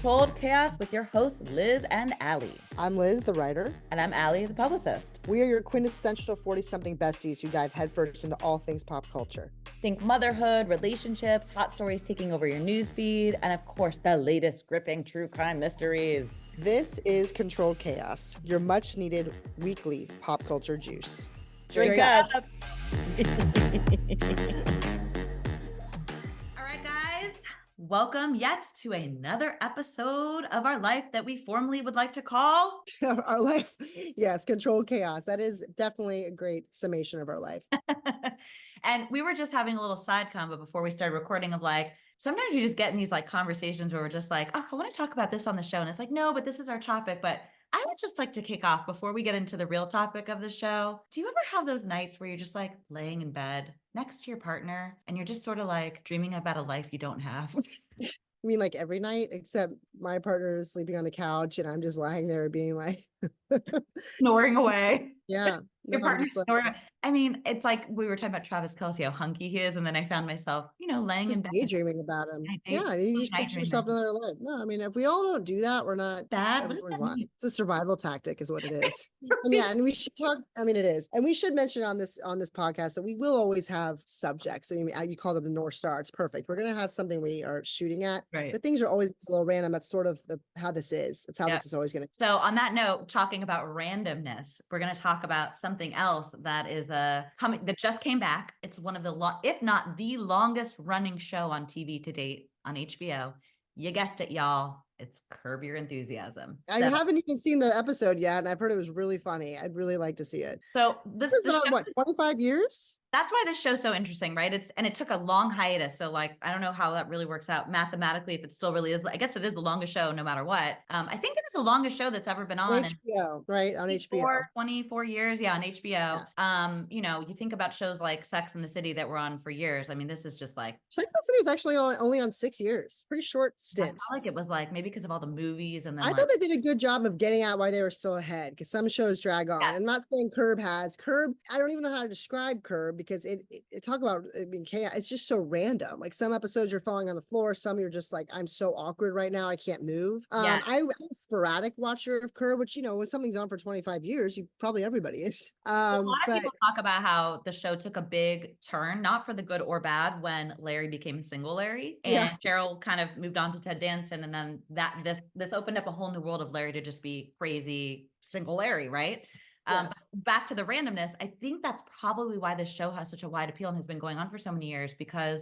Controlled Chaos with your hosts, Liz and Allie. I'm Liz, the writer. And I'm Allie, the publicist. We are your quintessential 40-something besties who dive headfirst into all things pop culture. Think motherhood, relationships, hot stories taking over your newsfeed, and of course, the latest gripping true crime mysteries. This is Controlled Chaos, your much-needed weekly pop culture juice. Drink up. Welcome yet to another episode of our life that we formally would like to call our life. Yes, Controlled Chaos. That is definitely a great summation of our life. And we were just having a little side combo before we started recording of like, sometimes we just get in these like conversations where we're just like, oh, I want to talk about this on the show. And it's like, no, but this is our topic. But I would just like to kick off before we get into the real topic of the show. Do you ever have those nights where you're just like laying in bed next to your partner and you're just sort of like dreaming about a life you don't have? I mean, like every night, except my partner is sleeping on the couch and I'm just lying there being like snoring away. Yeah. Your partner's snoring. I mean, it's like we were talking about Travis Kelce, how hunky he is. And then I found myself, laying just in bed. daydreaming about him. Yeah, you just picture yourself in another life. No, I mean, if we all don't do that, we're not bad. Everyone's lying. It's a survival tactic is what it is. And yeah, and we should talk, I mean, it is. And we should mention on this podcast that we will always have subjects. So you call them the North Star. It's perfect. We're going to have something we are shooting at. Right. But things are always a little random. That's sort of how this is. It's how this is always going to. So on that note, talking about randomness, we're going to talk about something else that is coming that just came back. It's one of the if not the longest running show on TV to date on HBO. You guessed it, y'all. It's Curb Your Enthusiasm. I haven't even seen the episode yet, and I've heard it was really funny. I'd really like to see it. So this has been on what, 25 years? That's why this show's so interesting, right? It took a long hiatus. So like, I don't know how that really works out mathematically, if it still really is. I guess it is the longest show no matter what. I think it is the longest show that's ever been on HBO, right? On HBO. 24 years. Yeah. On HBO. Yeah. You think about shows like Sex and the City that were on for years. I mean, this is just like. Sex and the City is actually only on 6 years. Pretty short stint. I felt like it was like, maybe because of all the movies. And then I thought they did a good job of getting out why they were still ahead, because some shows drag on. Yeah. I'm not saying Curb has. I don't even know how to describe Curb, because it talk about it being chaos. It's just so random. Like some episodes you're falling on the floor, some you're just like, I'm so awkward right now, I can't move. I'm a sporadic watcher of Curb, which when something's on for 25 years, everybody is. A lot of people talk about how the show took a big turn, not for the good or bad, when Larry became single Larry and Cheryl kind of moved on to Ted Danson, and then this opened up a whole new world of Larry to just be crazy single Larry, right? Yes. Back to the randomness, I think that's probably why this show has such a wide appeal and has been going on for so many years, because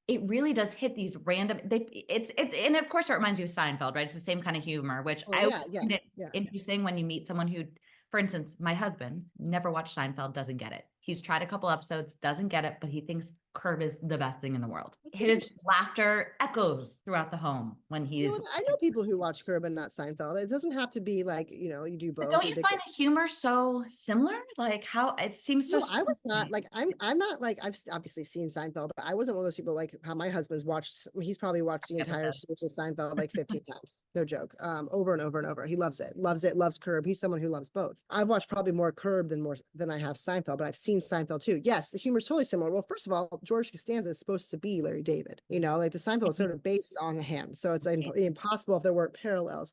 it really does hit these random. And of course it reminds you of Seinfeld, right? It's the same kind of humor, which I find it interesting when you meet someone who, for instance, my husband never watched Seinfeld, doesn't get it. He's tried a couple episodes, doesn't get it, but he thinks Curb is the best thing in the world. His laughter echoes throughout the home when he's. I know people who watch Curb and not Seinfeld. It doesn't have to be like, you do both. But don't you find the humor so similar? Like how it seems so. No, I was not like, I'm not like, I've obviously seen Seinfeld, but I wasn't one of those people like how my husband's watched. He's probably watched the entire series of Seinfeld like 15 times. No joke. Over and over and over. He loves it, loves Curb. He's someone who loves both. I've watched probably more Curb than I have Seinfeld, but I've seen Seinfeld too. Yes, the humor's totally similar. Well, first of all, George Costanza is supposed to be Larry David, like the Seinfeld is sort of based on him, so it's like impossible if there weren't parallels.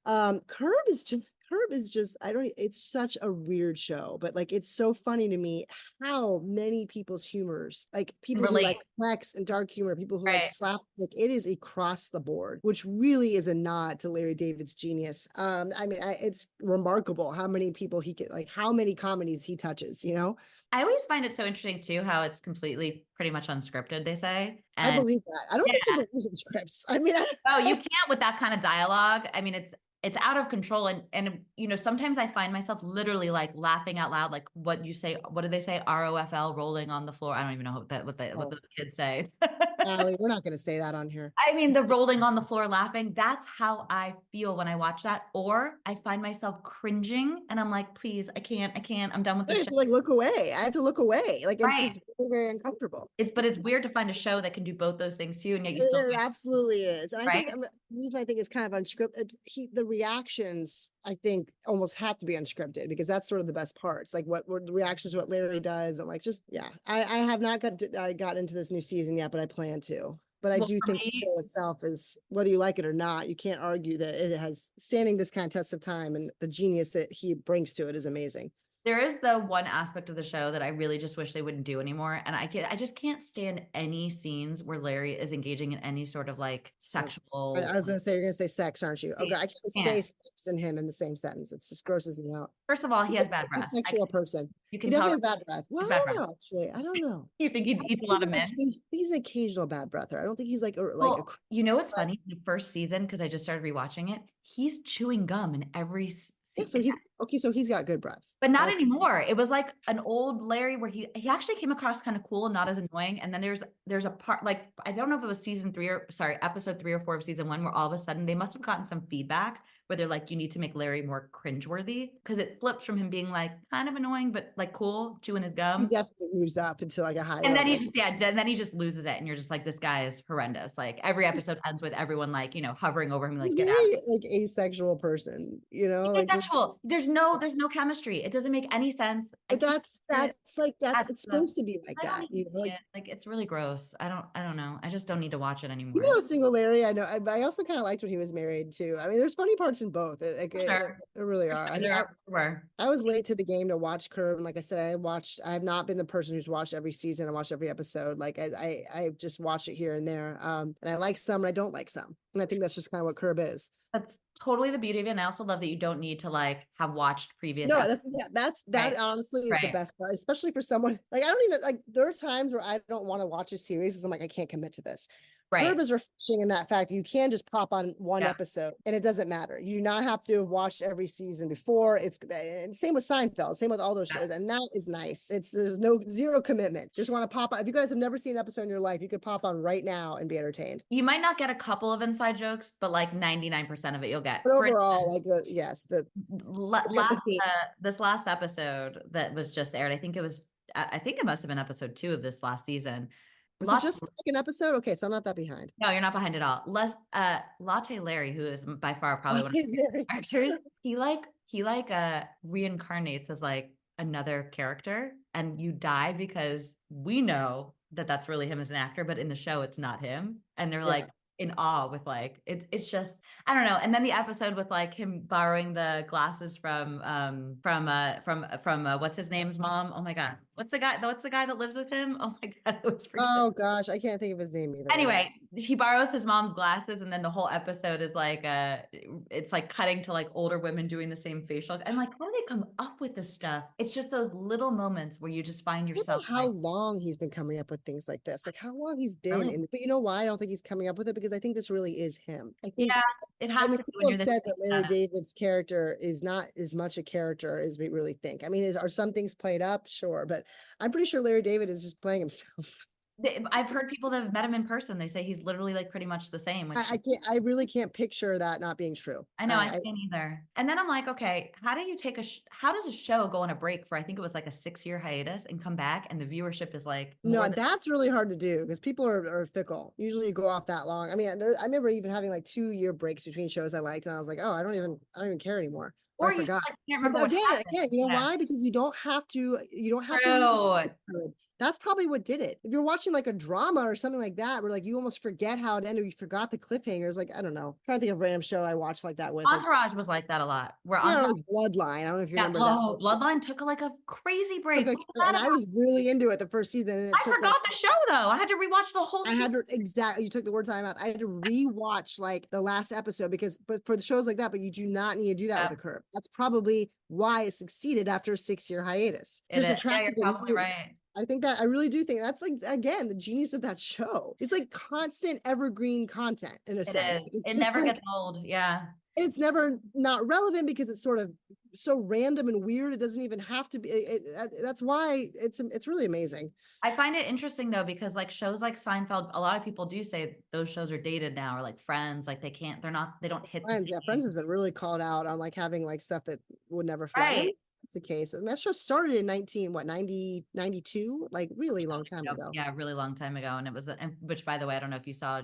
Curb is just it's such a weird show, but like it's so funny to me how many people's humors, like people who like flex and dark humor, people who like slapstick, it is across the board, which really is a nod to Larry David's genius. It's remarkable how many people he can, like how many comedies he touches, I always find it so interesting too, how it's completely pretty much unscripted, they say. And I believe that. I don't think he believes in scripts. I mean, you can't with that kind of dialogue. I mean, it's out of control. And sometimes I find myself literally like laughing out loud, like what you say, what do they say? ROFL, rolling on the floor. I don't even know what the kids say. Allie, we're not going to say that on here. I mean, the rolling on the floor laughing, that's how I feel when I watch that. Or I find myself cringing and I'm like, please, I can't, I'm done with this show. Like look away. I have to look away. Like it's just very, very uncomfortable. But it's weird to find a show that can do both those things too. And yet you still. It absolutely is. And I think the reason I think it's kind of unscripted, the reactions I think almost have to be unscripted, because that's sort of the best parts. Like what the reactions to what Larry does, and like I have not got into this new season yet, but I plan to. But I Well, do for think the me, show itself is, whether you like it or not, you can't argue that it has standing this kind of test of time, and the genius that he brings to it is amazing. there is the one aspect of the show that I really just wish they wouldn't do anymore. And I just can't stand any scenes where Larry is engaging in any sort of like Oh, I sexual. was gonna say, you're gonna say sex, aren't you? Okay, I can't say Can't. sex and him in the same sentence. It's just grosses me out. First of all, he He's has bad a breath. sexual person. You He can tell definitely has bad breath. Well, he's I bad breath. don't know, actually. I don't know. You think he I eats a think lot of men? he's an occasional bad breather. I don't think he's like a Well, you know what's but funny? The first season, because I just started rewatching it, he's chewing gum in every yeah, scene. so he's okay, so he's got good breath. But not That's anymore. It was like an old Larry where he actually came across kind of cool and not as annoying. And then there's a part, like I don't know if it was episode 3 or 4 of season 1, where all of a sudden they must have gotten some feedback where they're like, you need to make Larry more cringeworthy, because it flipped from him being like kind of annoying but like cool, chewing his he gum. definitely moves up into like a high And then level. then he just loses it, and you're just like, this guy is horrendous. Like every episode ends with everyone like, hovering over him, like, get out. Very like asexual person, like just, Asexual. There's no chemistry. It doesn't make any sense. I but can't see it. that's like That's it's the supposed to be like I don't that, need to see like it. Like it's really gross. I don't know. I just don't need to watch it even anymore. though single Larry, I know, but I also kind of liked when he was married too. I mean, there's funny parts in both. Sure. There really For are. sure. I mean, There were. I was late to the game to watch Curb, and like I said, I have not been the person who's watched every season and watched every episode. Like I just watched it here and there. And I like some and I don't like some. And I think that's just kind of what Curb is. That's totally the beauty of it. And I also love that you don't need to like have watched previous No, episodes. that Right. honestly is the Right. best part, especially for someone like I don't even like there are times where I don't want to watch a series because I'm like, I can't commit to this. Right. Curb is refreshing in that fact you can just pop on one Yeah. episode and it doesn't matter. You do not have to have watched every season before. It's and same with Seinfeld, same with all those Yeah. shows, and that is nice. There's no zero commitment. Just want to pop on. If you guys have never seen an episode in your life, you could pop on right now and be entertained. You might not get a couple of inside jokes, but like 99% of it you'll get. But For overall, like last the theme. this last episode that was just aired, I think it must have been episode 2 of this last season. Was it just like an episode? Okay, so I'm not that behind. No, you're not behind at all. Latte Larry, who is by far probably one of my characters, he reincarnates as like another character, and you die because we know that that's really him as an actor, but in the show it's not him, and they're Yeah. like in awe with like it's just I don't know. And then the episode with like him borrowing the glasses from what's his name's mom. Oh my god, what's the guy that lives with him? Oh my god, it was freaking. Oh gosh, I can't think of his name either. Anyway, he borrows his mom's glasses, and then the whole episode is like it's like cutting to like older women doing the same facial. And like, how do they come up with this stuff? It's just those little moments where you just find I don't yourself know how like, long he's been coming up with things like this. Like how long he's been really? in, but you know why I don't think he's coming up with it because I think this really is him. I think Yeah, it I has mean to be when people you're have this. said that Larry David's character is not as much a character as we really think. I mean, are some things played up? Sure, but I'm pretty sure Larry David is just playing himself. I've heard people that have met him in person. They say he's literally like pretty much the same, which I really can't picture that not being true. I know I can't either. And then I'm like, okay, how does a show go on a break for, I think it was like a 6-year hiatus, and come back and the viewership is like No, more than that's really hard to do because people are fickle. Usually you go off that long. I mean, I remember even having like 2-year breaks between shows I liked, and I was like, oh, I don't even care anymore. or I you just forgot. like can't But remember what happened. you know Yeah. why? Because you don't have to True. that's probably what did it. If you're watching like a drama or something like that, where like you almost forget how it ended, you forgot the cliffhangers. Like, I don't know. I'm trying to think of a random show I watched like that with. Like, Entourage was like that a lot. Where yeah, Entourage, like Bloodline. I don't know if you yeah, remember that. Bloodline took like a crazy break. Like, What's that and I about? was really into it the first season. And it I took like forgot the show though. I had to rewatch the whole I season. had to exactly you took the words out of my mouth. I had to rewatch like the last episode but for the shows like that, but you do not need to do that Yeah. with a Curb. That's probably why it succeeded after a 6-year hiatus. It Just is. Yeah, attractive. you're probably right. I think that I really do think that's like again the genius of that show. It's like constant evergreen content in a It sense. is. It's It just never like gets old. Yeah. it's never not relevant because it's sort of so random and weird. It doesn't even have to be. That's why it's really amazing. I find it interesting though, because like shows like Seinfeld, a lot of people do say those shows are dated now, or like Friends, like they don't hit the Friends, yeah, Friends has same. been really called out on like having like stuff that would never fly. Right. That's the case. And that show started in 90, 92, like really long time ago. Yeah, a really long time ago. And it was, which by the way, I don't know if you saw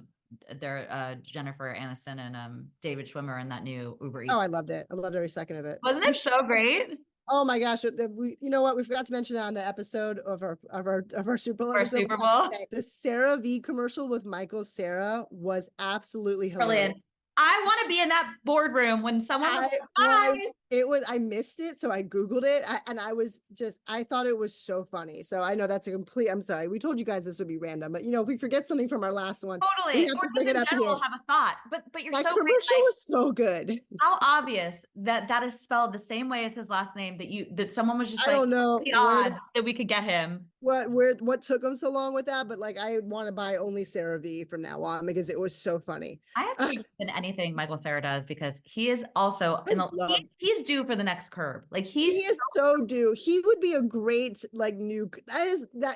Jennifer Aniston and David Schwimmer in that new Uber Eats. Oh, I loved it. I loved every second of it. Wasn't it so great? Oh my gosh, you know what? We forgot to mention that on the episode of our Super Bowl For a episode. Super Bowl. The Sarah V commercial with Michael Sarah was absolutely hilarious. Brilliant. I want to be in that boardroom when someone was I missed it, so I Googled it, and I thought it was so funny. So I know that's I'm sorry, we told you guys this would be random, but if we forget something from our last one, totally, we have to bring it up here. Have a thought, but you're that so commercial right, was so good. How obvious that is spelled the same way as his last name, that someone was just I don't know the odds that we could get him. What took him so long with that, but I want to buy only Sarah V from now on because it was so funny. I have in anything Michael Cera does because he is also he's due for the next Curb. He is so due. He would be a great new.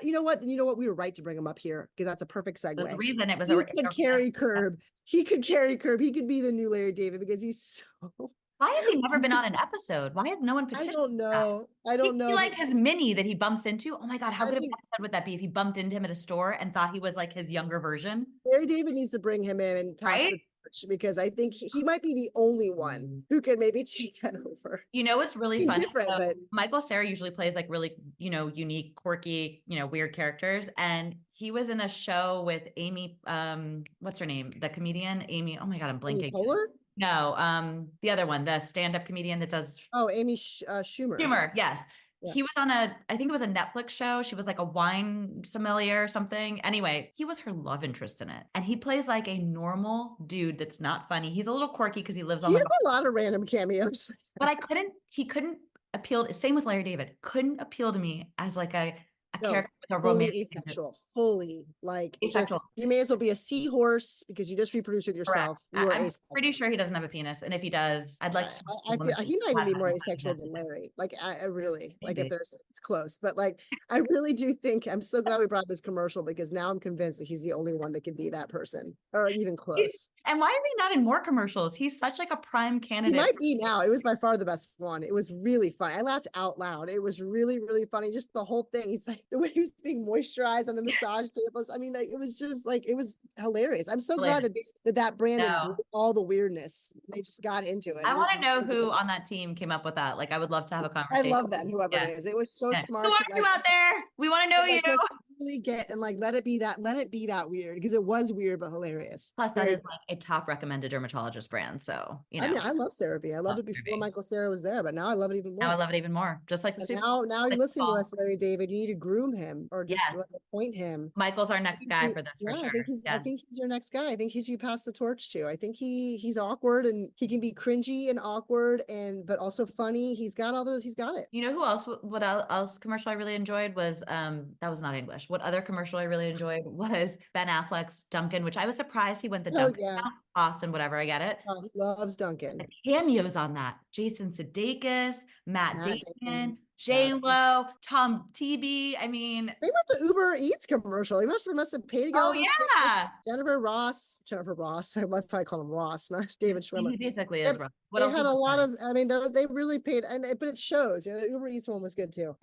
You know what we were right to bring him up here because that's a perfect segue. The reason it was he could carry Curb. He could carry Curb. He could be the new Larry David because he's so. Why has he never been on an episode? Why has no one petitioned? I don't know. His mini that he bumps into. Oh my God, how good of an episode would that be if he bumped into him at a store and thought he was his younger version? Larry David needs to bring him in and pass the torch because I think he might be the only one who can maybe take that over. It's really funny. But Michael Cera usually plays really, unique, quirky, weird characters. And he was in a show with Amy, what's her name? The comedian, Amy. Oh my God, I'm blanking. No, the other one, the stand-up comedian that does. Oh, Amy Schumer. Yes. Yeah. He was on I think it was a Netflix show. She was a wine sommelier or something. Anyway, he was her love interest in it. And he plays a normal dude that's not funny. He's a little quirky because he lives on a lot of random cameos. But he couldn't appeal. Same with Larry David. Couldn't appeal to me as a character with a romantic fully asexual. You may as well be a seahorse because you just reproduce with yourself. I'm pretty sure he doesn't have a penis, and if he does, I'd like to. He might even be more asexual than Larry. I really maybe. If it's close, but I really do think I'm so glad we brought this commercial because now I'm convinced that he's the only one that could be that person or even close. And why is he not in more commercials? He's such a prime candidate. He might be now. It was by far the best one. It was really fun. I laughed out loud. It was really, really funny. Just the whole thing. He's the way he was being moisturized on the massage tables. I mean, it was just it was hilarious. I'm so glad that Brandon did all the weirdness. They just got into it. I want to know who on that team came up with that. I would love to have a conversation. I love them, whoever it is. It was so smart. Who are you out there? We want to know you. Just really get and let it be that weird because it was weird but hilarious. Plus, that is a top recommended dermatologist brand. So I mean, I love therapy. I loved it before Michael Cera was there, but now I love it even more. Now I love it even more. Just like the Super Bowl. Now you're listening to us, Larry David. You need to groom him or just appoint him. Michael's our next guy for this. For sure. I think he's your next guy. I think he's you pass the torch to. I think he's awkward and he can be cringy and awkward but also funny. He's got all those. He's got it. You know who else? What else commercial I really enjoyed was that was not English. What other commercial I really enjoyed was Ben Affleck's Duncan, which I was surprised he went the Duncan route. Austin, whatever, I get it. Oh, he loves Duncan. The cameos on that: Jason Sudeikis, Matt Damon, J-Lo, Tom TB. I mean, they went the Uber Eats commercial. He must have paid to go. Oh yeah, Jennifer Ross. I love if I call him Ross, not David Schwimmer. He basically is Ross. They had a lot of. I mean, they really paid, but it shows. The Uber Eats one was good too.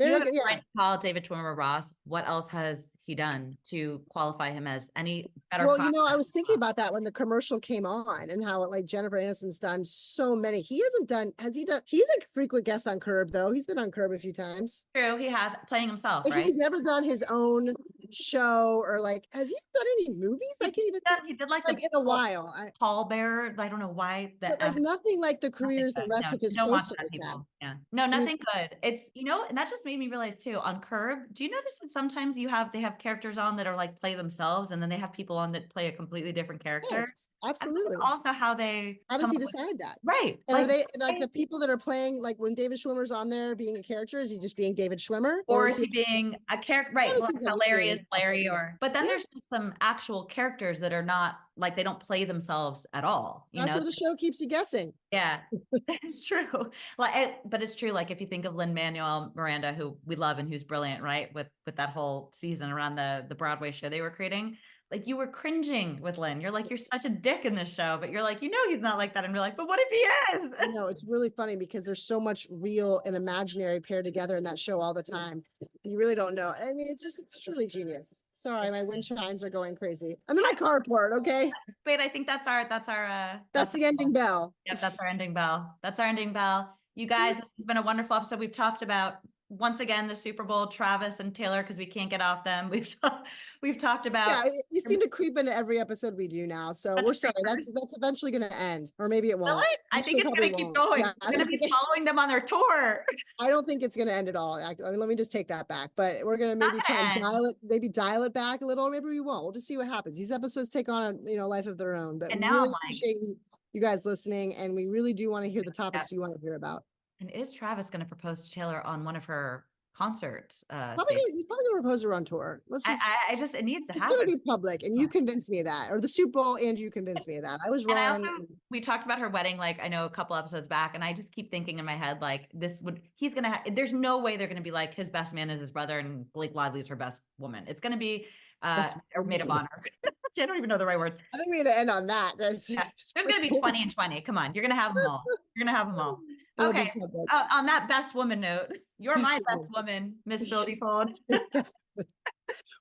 Call David Schwimmer Ross. What else has he done to qualify him as any better? Well, I was thinking about that when the commercial came on and how Jennifer Aniston's done so many. He hasn't done. Has he done? He's a frequent guest on Curb though. He's been on Curb a few times. True, he has playing himself. Right? He's never done his own show or has he done any movies? I can't even. He did in a while. Pallbearer. I don't know why that. Nothing like the careers the rest of his posters. Yeah, no, nothing good. It's and that just made me realize too on Curb. Do you notice that sometimes they have characters on that are play themselves, and then they have people on that play a completely different character? Yes, absolutely. Also, how does he decide that? Right. And are they the people that are playing when David Schwimmer's on there being a character? Is he just being David Schwimmer, or is he being a character? Right. Larry is Larry, but then there's just some actual characters that are not they don't play themselves at all. That's where the show keeps you guessing. Yeah, it's true. But it's true. If you think of Lin-Manuel Miranda, who we love and who's brilliant, right? With that whole season around the Broadway show they were creating, you were cringing with Lin. You're you're such a dick in this show, but you're he's not like that in real life. But what if he is? I know, it's really funny because there's so much real and imaginary paired together in that show all the time. You really don't know. I mean, it's truly genius. Sorry, my wind chimes are going crazy. I'm in my carport, okay? Wait, I think that's the ending bell. Yep, that's our ending bell. You guys, it's been a wonderful episode. We've talked about, once again, the Super Bowl, Travis and Taylor, because we can't get off them. We've talked about. Yeah, you seem to creep into every episode we do now. So we're sorry. That's eventually going to end, or maybe it won't. I think it's going to keep going. Yeah, we're going to be following them on their tour. I don't think it's going to end at all. I mean, let me just take that back. But we're going to maybe try and dial it back a little. Or maybe we won't. We'll just see what happens. These episodes take on a life of their own. But and we now really I'm appreciate you guys listening, and we really do want to hear the topics you want to hear about. And is Travis going to propose to Taylor on one of her concerts? He's probably gonna propose her on tour. It needs to happen. It's gonna be public, and you convinced me of that, or the Super Bowl, and you convinced me of that. I was wrong. We talked about her wedding, like I know a couple episodes back, and I just keep thinking in my head, like there's no way they're gonna be like his best man is his brother and Blake Lively's her best woman. It's gonna be maid of honor. I don't even know the right words. I think we need to end on that. There's gonna be 20 and 20. Come on, you're gonna have them all. You're gonna have them all. Okay. On that best woman note, you're my best woman, Miss Philly Fold.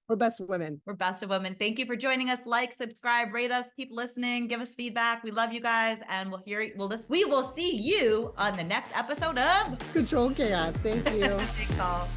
We're best women. We're best of women. Thank you for joining us. Like, subscribe, rate us, keep listening, give us feedback. We love you guys, and we will see you on the next episode of Control Chaos. Thank you. Thanks all.